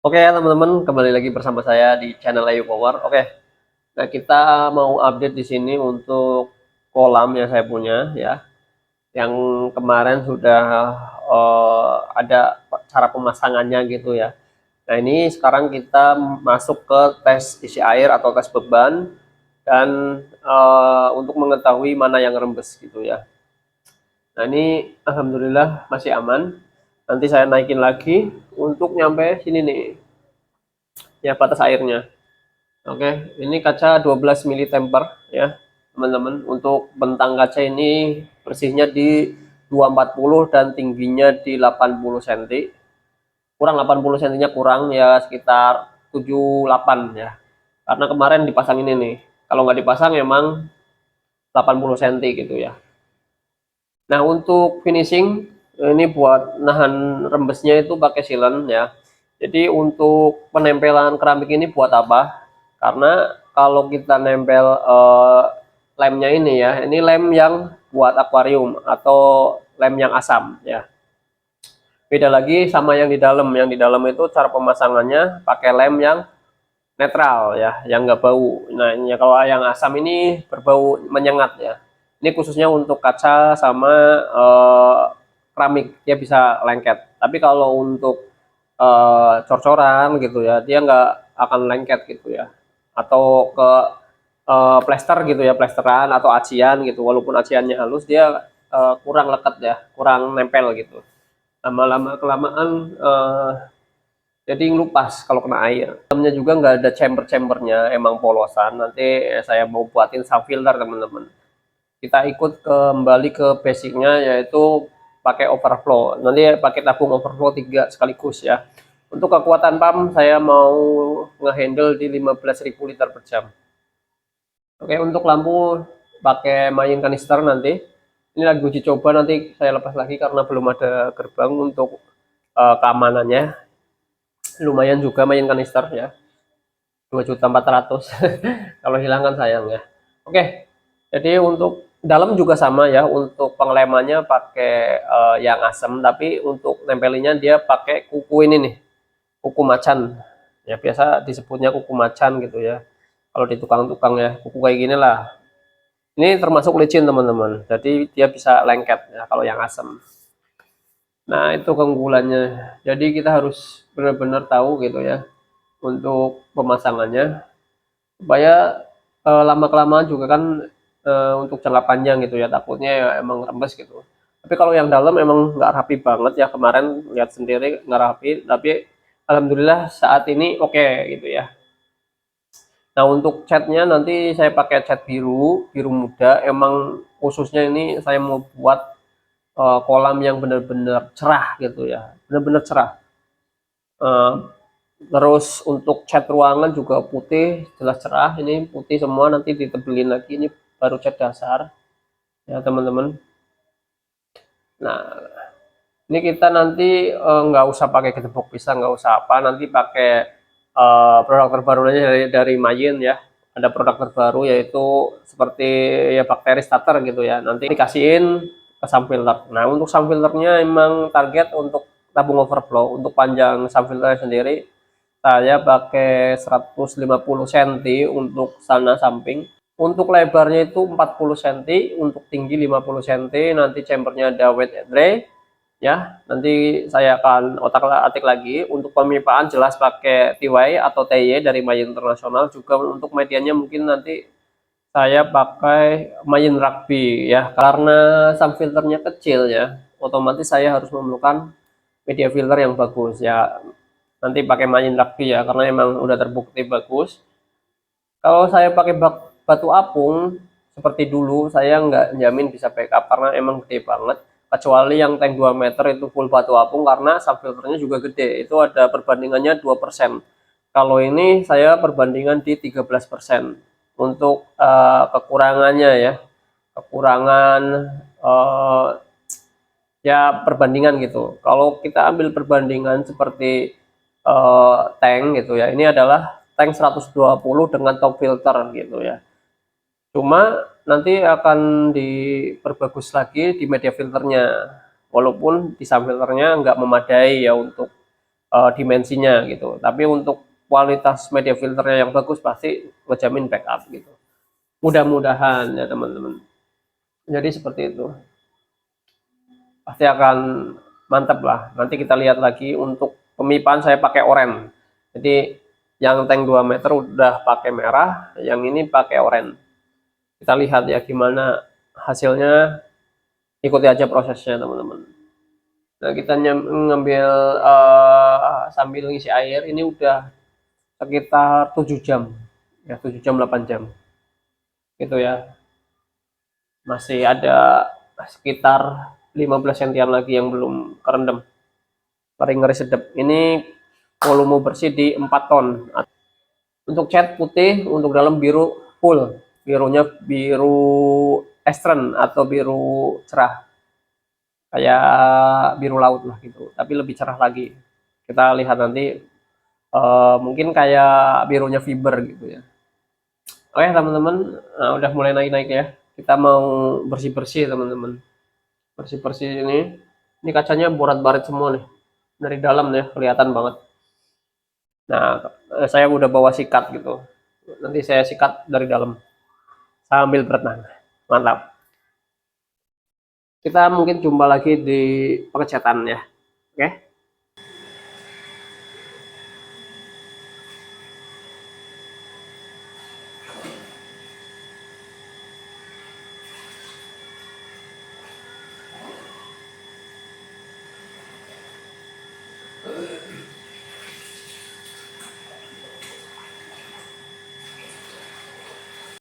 Oke teman-teman, kembali lagi bersama saya di channel Ayu Power. Oke, nah kita mau update di sini untuk kolam yang saya punya ya, yang kemarin sudah ada cara pemasangannya gitu ya. Nah ini sekarang kita masuk ke tes isi air atau tes beban dan untuk mengetahui mana yang rembes gitu ya. Nah ini alhamdulillah masih aman. Nanti saya naikin lagi untuk nyampe sini nih, ya batas airnya. Oke, ini kaca 12 mili temper ya, teman-teman. Untuk bentang kaca ini bersihnya di 240 dan tingginya di 80 cm. Kurang 80 cm-nya kurang ya sekitar 78 ya. Karena kemarin dipasang ini nih. Kalau nggak dipasang emang 80 cm gitu ya. Nah, untuk finishing ini buat nahan rembesnya itu pakai silen ya. Jadi untuk penempelan keramik ini buat apa? Karena kalau kita nempel lemnya ini ya, ini lem yang buat akuarium atau lem yang asam ya. Beda lagi sama yang di dalam. Yang di dalam itu cara pemasangannya pakai lem yang netral ya, yang nggak bau. Nah, ini kalau yang asam ini berbau menyengat ya. Ini khususnya untuk kaca sama keramik, dia bisa lengket. Tapi kalau untuk cor-coran gitu ya, dia nggak akan lengket gitu ya. Atau ke plester gitu ya, plesteran atau acian gitu. Walaupun aciannya halus, dia kurang leket ya, kurang nempel gitu. Lama-lama kelamaan jadi ngelupas kalau kena air. Dalamnya juga nggak ada chamber-chambernya, emang polosan. Nanti saya mau buatin sub filter teman-teman. Kita ikut kembali ke basicnya yaitu pakai overflow. Nanti pakai tabung overflow 3 sekaligus ya. Untuk kekuatan pump saya mau ngehandle di 15.000 liter per jam. Oke, untuk lampu pakai main kanister nanti. Ini lagi uji coba, nanti saya lepas lagi karena belum ada gerbang untuk keamanannya. Lumayan juga main kanister ya. 2.400.000. Kalau hilang kan sayang ya. Oke, jadi untuk dalam juga sama ya, untuk pengelemannya pakai yang asam, tapi untuk nempelinnya dia pakai kuku ini nih, kuku macan ya, biasa disebutnya kuku macan gitu ya kalau di tukang-tukang ya, kuku kayak gini lah. Ini termasuk licin teman-teman, jadi dia bisa lengket ya kalau yang asam. Nah itu keunggulannya, jadi kita harus benar-benar tahu gitu ya untuk pemasangannya, supaya lama kelamaan juga kan untuk jangka panjang gitu ya, takutnya ya emang rembes gitu. Tapi kalau yang dalam emang nggak rapi banget ya, kemarin lihat sendiri nggak rapi, tapi alhamdulillah saat ini oke gitu ya. Nah untuk catnya nanti saya pakai cat biru, biru muda. Emang khususnya ini saya mau buat kolam yang benar-benar cerah gitu ya, benar-benar cerah. Eh, Terus untuk cat ruangan juga putih, jelas cerah. Ini putih semua, nanti ditebelin lagi. Ini baru cat dasar ya teman-teman. Nah ini kita nanti nggak usah pakai gedebok pisang, nggak usah apa. Nanti pakai produk terbarunya dari Mayin ya. Ada produk terbaru yaitu seperti ya bakteri starter gitu ya. Nanti dikasihin ke sump filter. Nah untuk sump filternya emang target untuk tabung overflow. Untuk panjang sump filter sendiri saya pakai 150 cm untuk sana samping. Untuk lebarnya itu 40 cm, untuk tinggi 50 cm. Nanti chambernya ada wet and dry ya. Nanti saya akan otak-atik lagi. Untuk pemipaan jelas pakai TY atau TY dari Mayin Internasional. Juga untuk medianya mungkin nanti saya pakai Mayin Rugby ya. Karena sump filternya kecil ya, otomatis saya harus memerlukan media filter yang bagus ya. Nanti pakai Mayin Rugby ya, karena emang udah terbukti bagus. Kalau saya pakai batu apung seperti dulu, saya nggak jamin bisa backup karena emang gede banget. Kecuali yang tank 2 meter itu full batu apung, karena subfilternya juga gede. Itu ada perbandingannya 2%. Kalau ini saya perbandingan di 13%. Untuk kekurangannya ya, kekurangan eh, ya perbandingan gitu. Kalau kita ambil perbandingan seperti tank gitu ya, ini adalah tank 120 dengan top filter gitu ya. Cuma nanti akan diperbagus lagi di media filternya, walaupun di sub filternya nggak memadai ya untuk dimensinya gitu. Tapi untuk kualitas media filternya yang bagus pasti ngejamin backup gitu. Mudah-mudahan ya teman-teman. Jadi seperti itu. Pasti akan mantap lah. Nanti kita lihat lagi untuk pemipaan saya pakai oranye. Jadi yang tank 2 meter udah pakai merah, yang ini pakai oranye. Kita lihat ya gimana hasilnya, ikuti aja prosesnya teman-teman. Nah kita ngambil sambil ngisi air, ini udah sekitar 7 jam, ya 7 jam 8 jam gitu ya. Masih ada sekitar 15 sentian lagi yang belum kerendam, kering ngeri sedep. Ini volume bersih di 4 ton. Untuk cat putih, untuk dalam biru full, birunya biru estren atau biru cerah, kayak biru laut lah gitu, tapi lebih cerah lagi. Kita lihat nanti, mungkin kayak birunya fiber gitu ya. Oke teman-teman, nah, udah mulai naik-naik ya. Kita mau bersih-bersih teman-teman. Bersih-bersih ini kacanya borat-barit semua nih. Dari dalam nih kelihatan banget. Nah, saya udah bawa sikat gitu. Nanti saya sikat dari dalam sambil berenang. Mantap. Kita mungkin jumpa lagi di pengecatan ya.